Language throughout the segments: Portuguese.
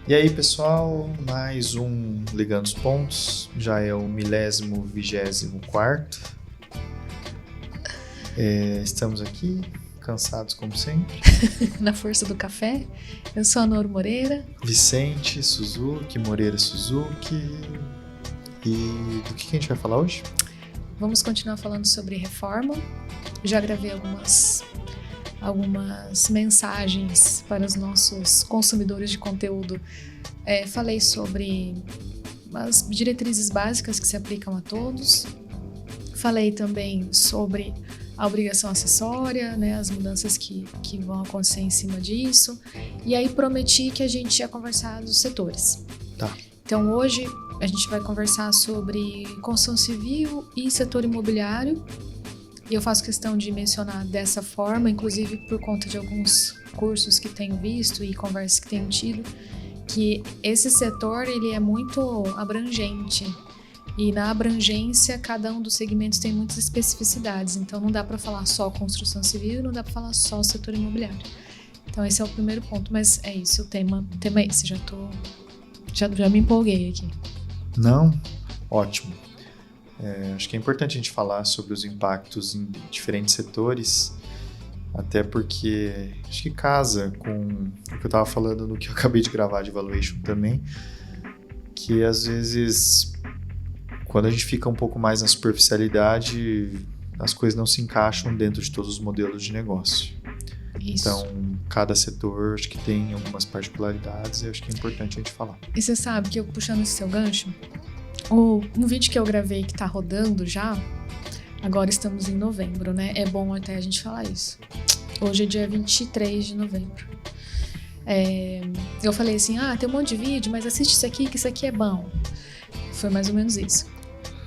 E aí, pessoal, mais um Ligando os Pontos, já é o 1024º. Estamos aqui, cansados como sempre. Na força do café. Eu sou a Noro Moreira. Vicente Suzuki, Moreira Suzuki. E do que a gente vai falar hoje? Vamos continuar falando sobre reforma. Já gravei algumas mensagens para os nossos consumidores de conteúdo. Falei sobre as diretrizes básicas que se aplicam a todos. Falei também sobre a obrigação acessória, né, as mudanças que vão acontecer em cima disso. E aí prometi que a gente ia conversar dos setores. Tá. Então hoje a gente vai conversar sobre construção civil e setor imobiliário. E eu faço questão de mencionar dessa forma, inclusive por conta de alguns cursos que tenho visto e conversas que tenho tido, que esse setor ele é muito abrangente. E na abrangência, cada um dos segmentos tem muitas especificidades. Então não dá para falar só construção civil, não dá para falar só setor imobiliário. Então esse é o primeiro ponto, mas é isso, o tema é esse. Já me empolguei aqui. Não? Ótimo. Acho que é importante a gente falar sobre os impactos em diferentes setores, até porque acho que casa com o que eu estava falando no que eu acabei de gravar de valuation também, que às vezes quando a gente fica um pouco mais na superficialidade, as coisas não se encaixam dentro de todos os modelos de negócio. Isso. Então, cada setor acho que tem algumas particularidades e acho que é importante a gente falar. E você sabe que eu, puxando esse seu gancho, um vídeo que eu gravei que tá rodando já, agora estamos em novembro, né? É bom até a gente falar isso. Hoje é dia 23 de novembro. Eu falei assim, tem um monte de vídeo, mas assiste isso aqui, que isso aqui é bom. Foi mais ou menos isso.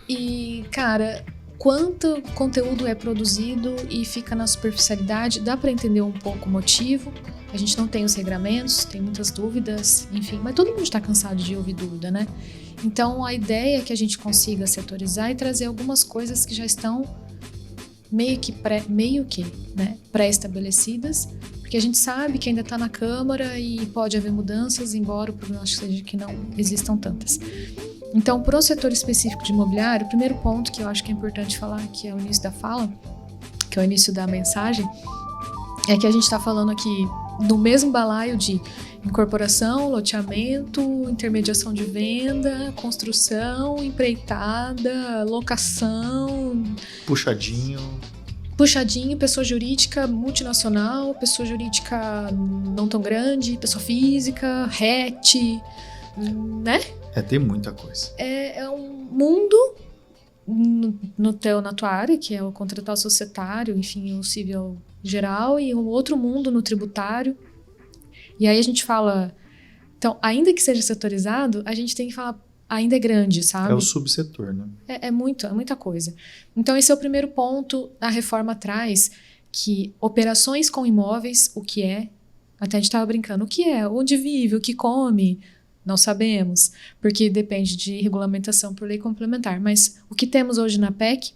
E, cara, quanto conteúdo é produzido e fica na superficialidade, dá pra entender um pouco o motivo. A gente não tem os regramentos, tem muitas dúvidas, enfim, mas todo mundo tá cansado de ouvir dúvida, né? Então, a ideia é que a gente consiga setorizar e trazer algumas coisas que já estão meio que pré-estabelecidas, porque a gente sabe que ainda está na Câmara e pode haver mudanças, embora o prognóstico seja que não existam tantas. Então, para o setor específico de imobiliário, o primeiro ponto que eu acho que é importante falar, que é o início da fala, que é o início da mensagem, é que a gente está falando aqui do mesmo balaio de incorporação, loteamento, intermediação de venda, construção, empreitada, locação... Puxadinho, pessoa jurídica multinacional, pessoa jurídica não tão grande, pessoa física, RET, né? tem muita coisa. É um mundo na tua área, que é o contratual societário, enfim, o civil geral, e um outro mundo no tributário. E aí a gente fala... Então, ainda que seja setorizado, a gente tem que falar... Ainda é grande, sabe? É o subsetor, né? É muita coisa. Então, esse é o primeiro ponto. A reforma traz que operações com imóveis, o que é? Até a gente estava brincando. O que é? Onde vive? O que come? Não sabemos. Porque depende de regulamentação por lei complementar. Mas o que temos hoje na PEC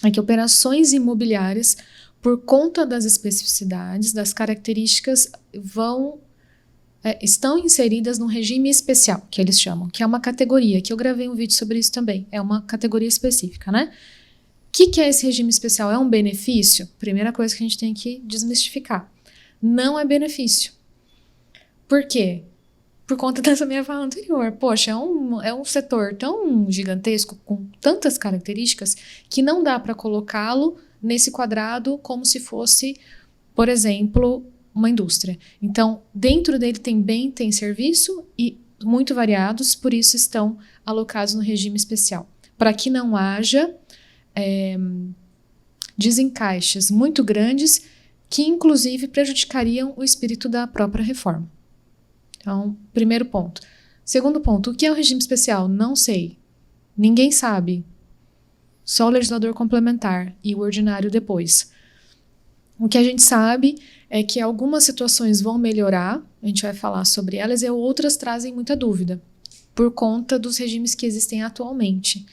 é que operações imobiliárias, por conta das especificidades, das características, estão inseridas num regime especial, que eles chamam, que é uma categoria, que eu gravei um vídeo sobre isso também, é uma categoria específica, né? O que é esse regime especial? É um benefício? Primeira coisa que a gente tem que desmistificar. Não é benefício. Por quê? Por conta dessa minha fala anterior. Poxa, é um setor tão gigantesco, com tantas características, que não dá para colocá-lo nesse quadrado como se fosse, por exemplo, uma indústria. Então, dentro dele tem serviço e muito variados, por isso estão alocados no regime especial. Para que não haja desencaixes muito grandes que, inclusive, prejudicariam o espírito da própria reforma. Então, primeiro ponto. Segundo ponto, o que é o regime especial? Não sei. Ninguém sabe. Só o legislador complementar e o ordinário depois. O que a gente sabe é que algumas situações vão melhorar, a gente vai falar sobre elas, e outras trazem muita dúvida, por conta dos regimes que existem atualmente.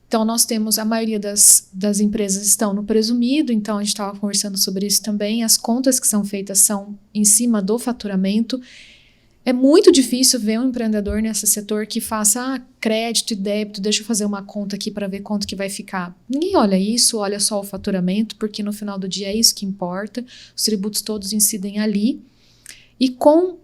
Então, nós temos, a maioria das empresas estão no presumido, então a gente estava conversando sobre isso também, as contas que são feitas são em cima do faturamento, É muito difícil ver um empreendedor nesse setor que faça crédito e débito, deixa eu fazer uma conta aqui para ver quanto que vai ficar. Ninguém olha isso, olha só o faturamento, porque no final do dia é isso que importa, os tributos todos incidem ali. E com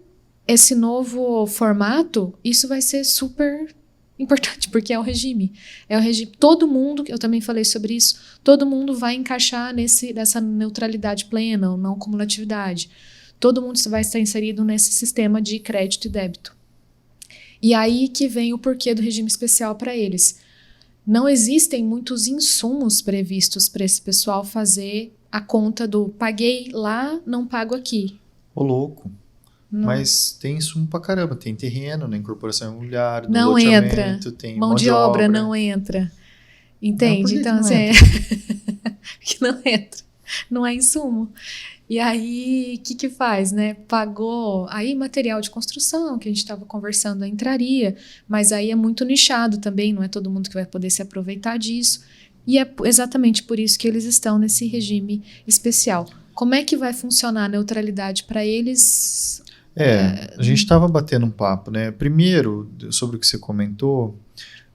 esse novo formato, isso vai ser super importante, porque é o regime. É o regime. Todo mundo, eu também falei sobre isso, todo mundo vai encaixar nessa neutralidade plena, ou não cumulatividade. Todo mundo vai estar inserido nesse sistema de crédito e débito. E aí que vem o porquê do regime especial para eles. Não existem muitos insumos previstos para esse pessoal fazer a conta do paguei lá, não pago aqui. Ô, louco. Não. Mas tem insumo pra caramba. Tem terreno na incorporação imobiliária, no não loteamento, entra. tem mão de obra não entra. Entende? Então, assim, que não entra. Não é insumo. E aí, o que faz, né? Pagou, aí material de construção, que a gente estava conversando, entraria, mas aí é muito nichado também, não é todo mundo que vai poder se aproveitar disso. E é exatamente por isso que eles estão nesse regime especial. Como é que vai funcionar a neutralidade para eles? A gente estava batendo um papo, né? Primeiro, sobre o que você comentou,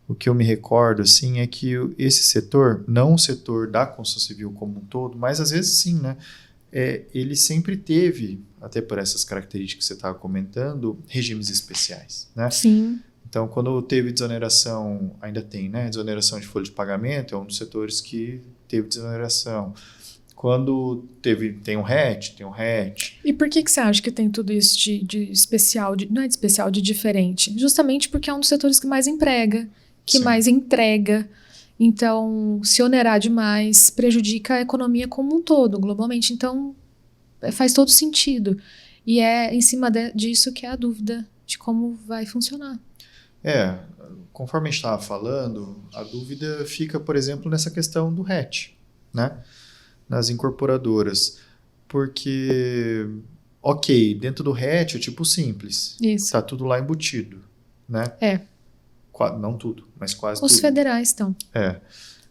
o que eu me recordo, assim, é que esse setor, não o setor da construção civil como um todo, mas às vezes sim, né? Ele sempre teve, até por essas características que você estava comentando, regimes especiais, né? Sim. Então, quando teve desoneração, ainda tem, né? Desoneração de folha de pagamento, é um dos setores que teve desoneração. Quando tem um RET, tem um RET. E por que você acha que tem tudo isso de especial, não é de especial, de diferente? Justamente porque é um dos setores que mais emprega, que Sim. mais entrega. Então, se onerar demais, prejudica a economia como um todo, globalmente. Então, faz todo sentido. E é em cima disso que é a dúvida de como vai funcionar. Conforme a gente estava falando, a dúvida fica, por exemplo, nessa questão do RET, né? Nas incorporadoras. Porque, ok, dentro do RET é tipo simples. Isso. Está tudo lá embutido, né? Não tudo, mas quase tudo. Os federais estão. É.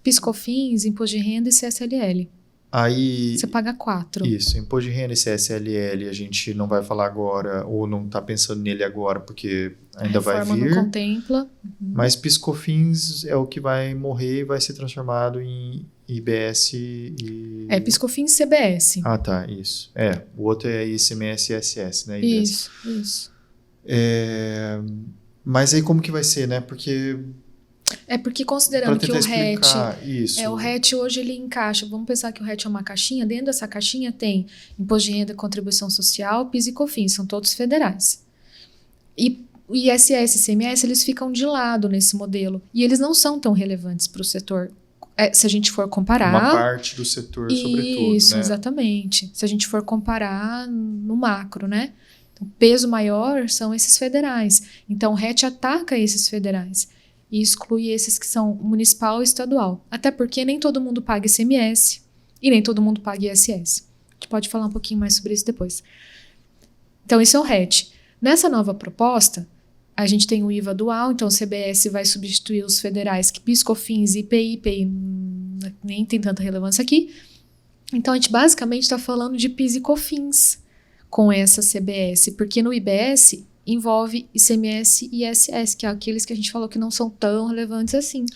PIS/COFINS, Imposto de Renda e CSLL. Aí, você paga 4. Isso, Imposto de Renda e CSLL a gente não vai falar agora, ou não está pensando nele agora, porque ainda vai vir. A reforma não contempla. Mas PIS/COFINS é o que vai morrer e vai ser transformado em IBS e... PIS/COFINS e CBS. Ah, tá, isso. O outro é ICMS e ISS, né? IBS. Isso. Mas aí como que vai ser, né? Porque considerando que o RET... Isso. O RET hoje ele encaixa... Vamos pensar que o RET é uma caixinha. Dentro dessa caixinha tem Imposto de Renda, Contribuição Social, PIS e COFINS. São todos federais. E o ISS e ICMS, eles ficam de lado nesse modelo. E eles não são tão relevantes para o setor. Se a gente for comparar... Uma parte do setor, sobretudo, Isso, né? Exatamente. Se a gente for comparar no macro, né? Então, o peso maior são esses federais. Então, o RET ataca esses federais e exclui esses que são municipal e estadual. Até porque nem todo mundo paga ICMS e nem todo mundo paga ISS. A gente pode falar um pouquinho mais sobre isso depois. Então, isso é o RET. Nessa nova proposta, a gente tem o IVA dual, então o CBS vai substituir os federais que PIS, COFINS, IPI nem tem tanta relevância aqui. Então, a gente basicamente está falando de PIS e COFINS com essa CBS, porque no IBS envolve ICMS e ISS, que é aqueles que a gente falou que não são tão relevantes assim.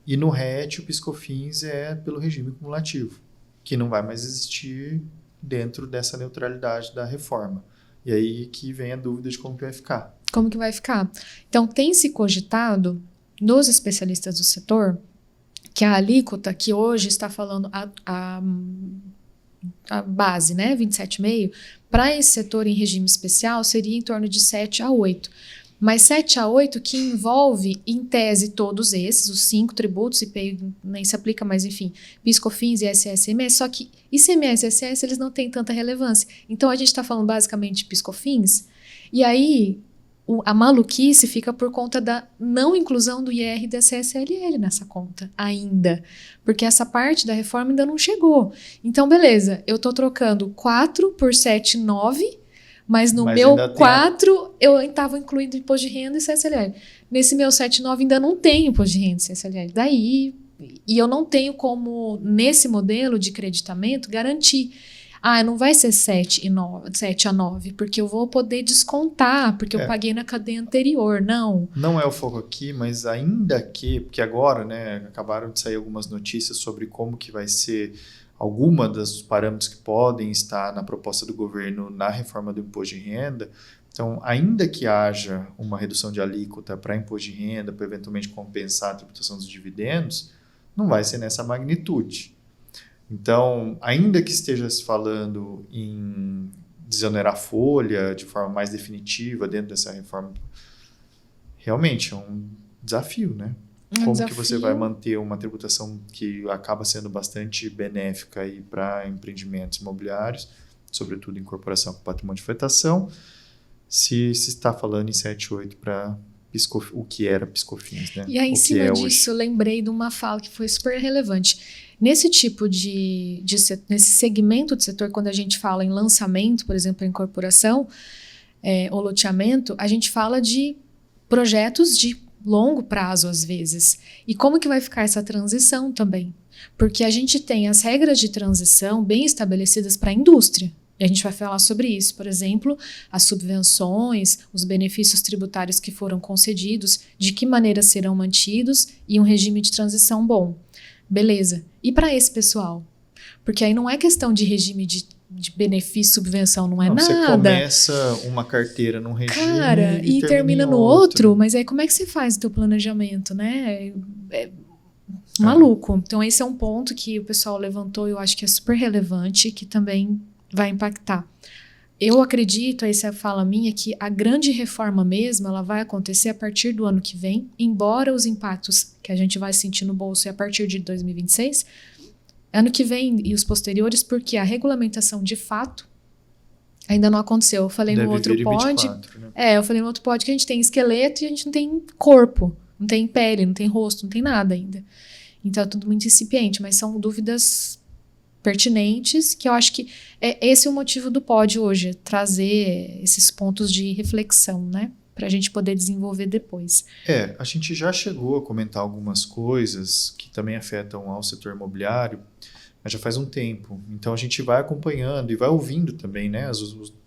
E no RET o PIS/COFINS é pelo regime cumulativo, que não vai mais existir dentro dessa neutralidade da reforma. E aí que vem a dúvida de como que vai ficar. Como que vai ficar? Então, tem se cogitado, nos especialistas do setor, que a alíquota que hoje está falando a base, né, 27,5%, para esse setor em regime especial seria em torno de 7 a 8%. Mas 7 a 8% que envolve, em tese, todos esses, os 5 tributos, IPI nem se aplica, mas enfim, PIS, COFINS, ISS, ICMS, só que ICMS e ISS eles não têm tanta relevância. Então a gente está falando basicamente de PIS, COFINS, e aí a maluquice fica por conta da não inclusão do IR e da CSLL nessa conta ainda, porque essa parte da reforma ainda não chegou. Então, beleza, eu estou trocando 4 por 7,9%, mas no meu 4 eu estava incluindo imposto de renda e CSLL. Nesse meu 7,9 ainda não tem imposto de renda e CSLL. Daí, e eu não tenho como, nesse modelo de creditamento, garantir. não vai ser 7 a 9, porque eu vou poder descontar, porque eu paguei na cadeia anterior. Não. Não é o foco aqui, mas ainda que, porque agora, né, acabaram de sair algumas notícias sobre como que vai ser alguma dos parâmetros que podem estar na proposta do governo na reforma do imposto de renda. Então, ainda que haja uma redução de alíquota para imposto de renda, para eventualmente compensar a tributação dos dividendos, não vai ser nessa magnitude. Então, ainda que esteja se falando em desonerar a folha de forma mais definitiva dentro dessa reforma, realmente é um desafio, né? Como que você vai manter uma tributação que acaba sendo bastante benéfica para empreendimentos imobiliários, sobretudo incorporação com patrimônio de afetação, se está falando em 7,8 para o que era PiscoFins, né? E aí, em cima disso, eu lembrei de uma fala que foi super relevante. Nesse tipo nesse segmento de setor, quando a gente fala em lançamento, por exemplo, em incorporação ou loteamento, a gente fala de projetos de longo prazo, às vezes. E como que vai ficar essa transição também? Porque a gente tem as regras de transição bem estabelecidas para a indústria. E a gente vai falar sobre isso. Por exemplo, as subvenções, os benefícios tributários que foram concedidos, de que maneira serão mantidos e um regime de transição bom. Beleza. E para esse pessoal? Porque aí não é questão de regime de benefício, subvenção, não é nada. Você começa uma carteira num regime e termina no outro, mas aí como é que você faz o teu planejamento, né? É maluco. Então esse é um ponto que o pessoal levantou, eu acho que é super relevante, que também vai impactar. Eu acredito, essa é a fala minha, que a grande reforma mesmo, ela vai acontecer a partir do ano que vem, embora os impactos que a gente vai sentir no bolso é a partir de 2026, ano que vem e os posteriores, porque a regulamentação de fato ainda não aconteceu. Eu falei no outro pod, né? Eu falei no outro pod que a gente tem esqueleto e a gente não tem corpo, não tem pele, não tem rosto, não tem nada ainda. Então é tudo muito incipiente, mas são dúvidas pertinentes, que eu acho que esse é o motivo do pod hoje, trazer esses pontos de reflexão, né? Para a gente poder desenvolver depois. A gente já chegou a comentar algumas coisas que também afetam ao setor imobiliário, mas já faz um tempo. Então a gente vai acompanhando e vai ouvindo também, né?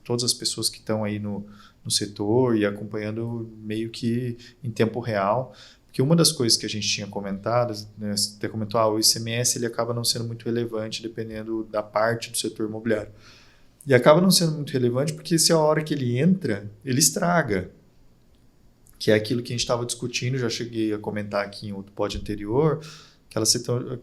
Todas as pessoas que estão aí no setor e acompanhando meio que em tempo real. Porque uma das coisas que a gente tinha comentado, né, você até comentou, o ICMS ele acaba não sendo muito relevante dependendo da parte do setor imobiliário. E acaba não sendo muito relevante porque se a hora que ele entra, ele estraga. Que é aquilo que a gente estava discutindo, já cheguei a comentar aqui em outro pod anterior, aquela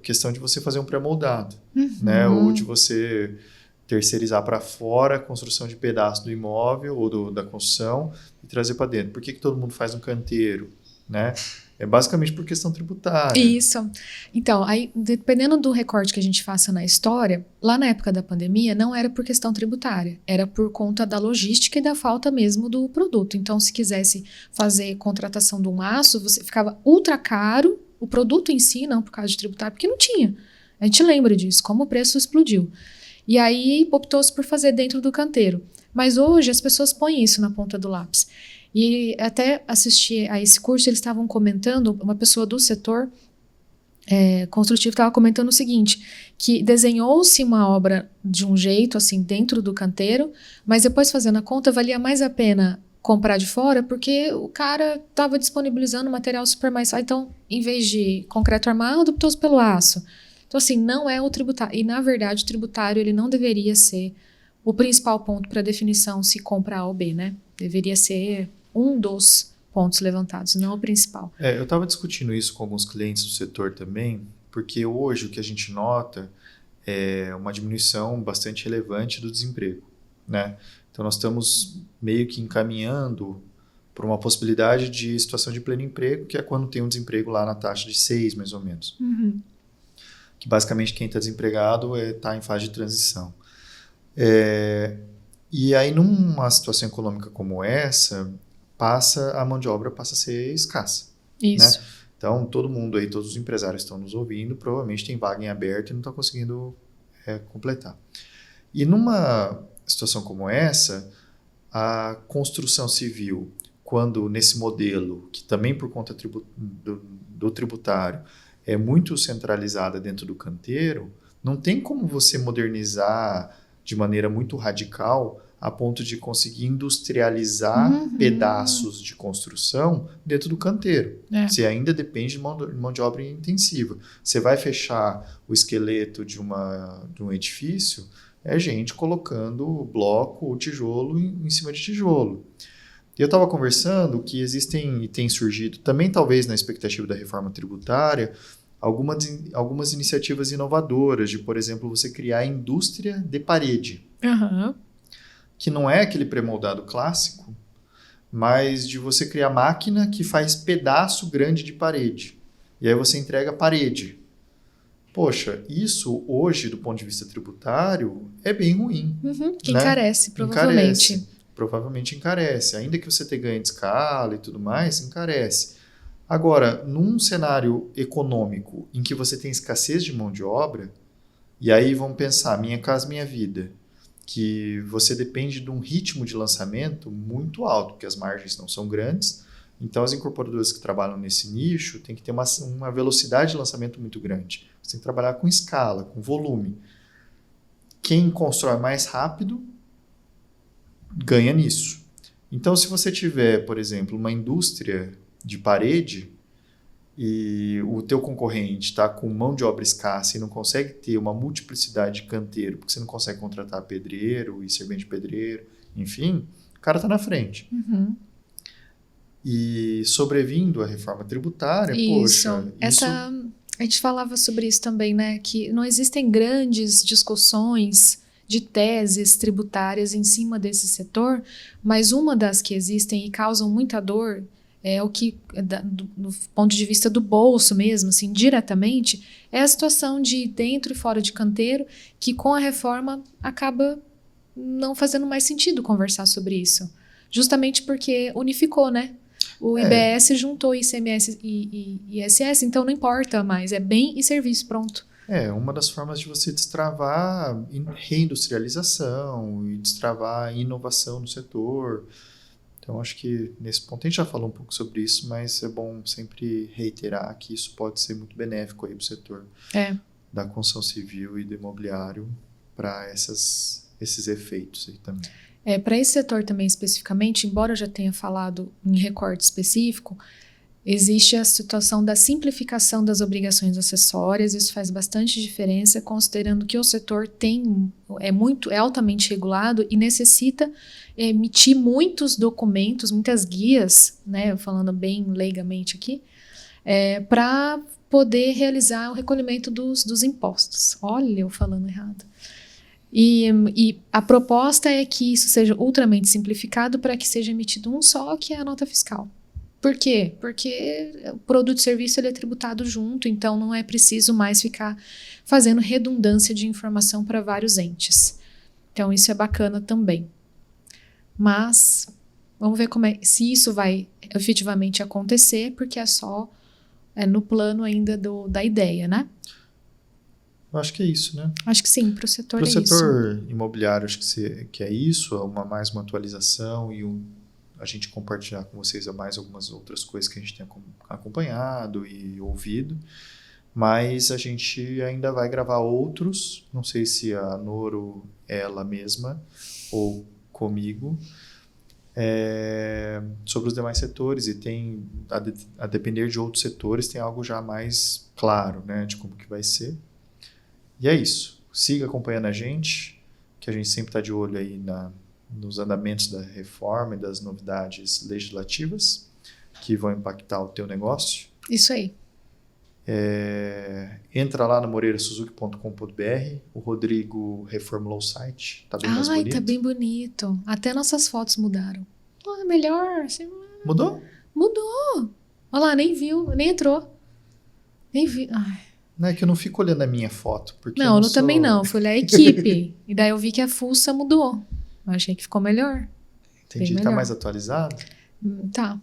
questão de você fazer um pré-moldado, né? Ou de você terceirizar para fora a construção de pedaço do imóvel ou da construção e trazer para dentro. Por que todo mundo faz um canteiro, né? É basicamente por questão tributária. Isso. Então, aí, dependendo do recorte que a gente faça na história, lá na época da pandemia, não era por questão tributária, era por conta da logística e da falta mesmo do produto. Então, se quisesse fazer contratação de um aço, você ficava ultra caro, o produto em si, não por causa de tributário, porque não tinha. A gente lembra disso, como o preço explodiu. E aí, optou-se por fazer dentro do canteiro. Mas hoje, as pessoas põem isso na ponta do lápis. E até assisti a esse curso, eles estavam comentando, uma pessoa do setor construtivo estava comentando o seguinte, que desenhou-se uma obra de um jeito, assim, dentro do canteiro, mas depois fazendo a conta, valia mais a pena comprar de fora, porque o cara estava disponibilizando material super mais fácil. Então, em vez de concreto armado, optou-se pelo aço. Então, assim, não é o tributário. E, na verdade, o tributário ele não deveria ser o principal ponto para definição se compra A ou B, né? Deveria ser um dos pontos levantados, não o principal. Eu estava discutindo isso com alguns clientes do setor também, porque hoje o que a gente nota é uma diminuição bastante relevante do desemprego, né? Então nós estamos meio que encaminhando para uma possibilidade de situação de pleno emprego, que é quando tem um desemprego lá na taxa de 6, mais ou menos. Que basicamente quem está desempregado está em fase de transição. E aí numa situação econômica como essa, a mão de obra passa a ser escassa. Isso. Né? Então, todo mundo aí, todos os empresários estão nos ouvindo, provavelmente tem vaga em aberto e não estão conseguindo completar. E numa situação como essa, a construção civil, quando nesse modelo, que também por conta do tributário, é muito centralizada dentro do canteiro, não tem como você modernizar de maneira muito radical a ponto de conseguir industrializar pedaços de construção dentro do canteiro. Você ainda depende de mão de obra intensiva. Você vai fechar o esqueleto de um edifício, é gente colocando bloco ou tijolo em cima de tijolo. E eu estava conversando que existem e tem surgido, também talvez na expectativa da reforma tributária, algumas iniciativas inovadoras de, por exemplo, você criar a indústria de parede. Que não é aquele pré-moldado clássico, mas de você criar máquina que faz pedaço grande de parede. E aí você entrega a parede. Poxa, isso hoje, do ponto de vista tributário, é bem ruim. Que encarece, provavelmente. Provavelmente encarece. Ainda que você tenha ganho de escala e tudo mais, encarece. Agora, num cenário econômico em que você tem escassez de mão de obra, e aí vamos pensar, Minha Casa Minha Vida, que você depende de um ritmo de lançamento muito alto, porque as margens não são grandes, então as incorporadoras que trabalham nesse nicho têm que ter uma velocidade de lançamento muito grande. Você tem que trabalhar com escala, com volume. Quem constrói mais rápido ganha nisso. Então, se você tiver, por exemplo, uma indústria de parede e o teu concorrente está com mão de obra escassa e não consegue ter uma multiplicidade de canteiro, porque você não consegue contratar pedreiro e servente de pedreiro, enfim, o cara está na frente. E sobrevindo à reforma tributária, A gente falava sobre isso também, né? Que não existem grandes discussões de teses tributárias em cima desse setor, mas uma das que existem e causam muita dor é o que, do ponto de vista do bolso mesmo, assim, diretamente, é a situação de dentro e fora de canteiro, que com a reforma acaba não fazendo mais sentido conversar sobre isso. Justamente porque unificou, né? O IBS juntou ICMS e ISS, então não importa mais, é bem e serviço, pronto. Uma das formas de você destravar reindustrialização e destravar inovação no setor. Então, acho que nesse ponto a gente já falou um pouco sobre isso, mas é bom sempre reiterar que isso pode ser muito benéfico aí para o setor da construção civil e do imobiliário para esses efeitos aí também. Para esse setor também especificamente, embora eu já tenha falado em recorte específico, existe a situação da simplificação das obrigações acessórias. Isso faz bastante diferença, considerando que o setor é altamente regulado e necessita emitir muitos documentos, muitas guias, né, falando bem leigamente aqui, para poder realizar o recolhimento dos impostos. Olha, eu falando errado. E a proposta é que isso seja ultramente simplificado para que seja emitido um só, que é a nota fiscal. Por quê? Porque o produto e serviço ele é tributado junto, então não é preciso mais ficar fazendo redundância de informação para vários entes. Então isso é bacana também. Mas vamos ver se isso vai efetivamente acontecer, porque é só no plano ainda da ideia, né? Eu acho que é isso, né? Acho que sim, para o setor é isso. Para o setor imobiliário, acho que é isso, mais uma atualização e a gente compartilhar com vocês mais algumas outras coisas que a gente tem acompanhado e ouvido, mas a gente ainda vai gravar outros, não sei se a Noro é ela mesma ou comigo, sobre os demais setores, e tem, a depender de outros setores, tem algo já mais claro, né, de como que vai ser. E é isso. Siga acompanhando a gente, que a gente sempre está de olho aí nos andamentos da reforma e das novidades legislativas que vão impactar o teu negócio. Isso aí. Entra lá no moreirasuzuki.com.br. O Rodrigo reformulou o site. Tá bem mais bonito. Tá bem bonito. Até nossas fotos mudaram. Melhor. Mudou? Mudou. Olha lá, nem viu, nem entrou. Nem vi. Não é que eu não fico olhando a minha foto. Porque não, eu também não. Fui olhar a equipe. E daí eu vi que a fuça mudou. Eu achei que ficou melhor. Entendi. Tá mais atualizado? Tá.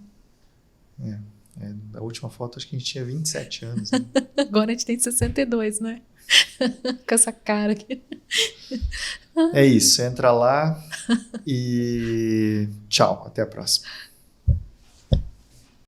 A última foto acho que a gente tinha 27 anos. Né? Agora a gente tem 62, né? Com essa cara aqui. É isso. Entra lá e tchau. Até a próxima.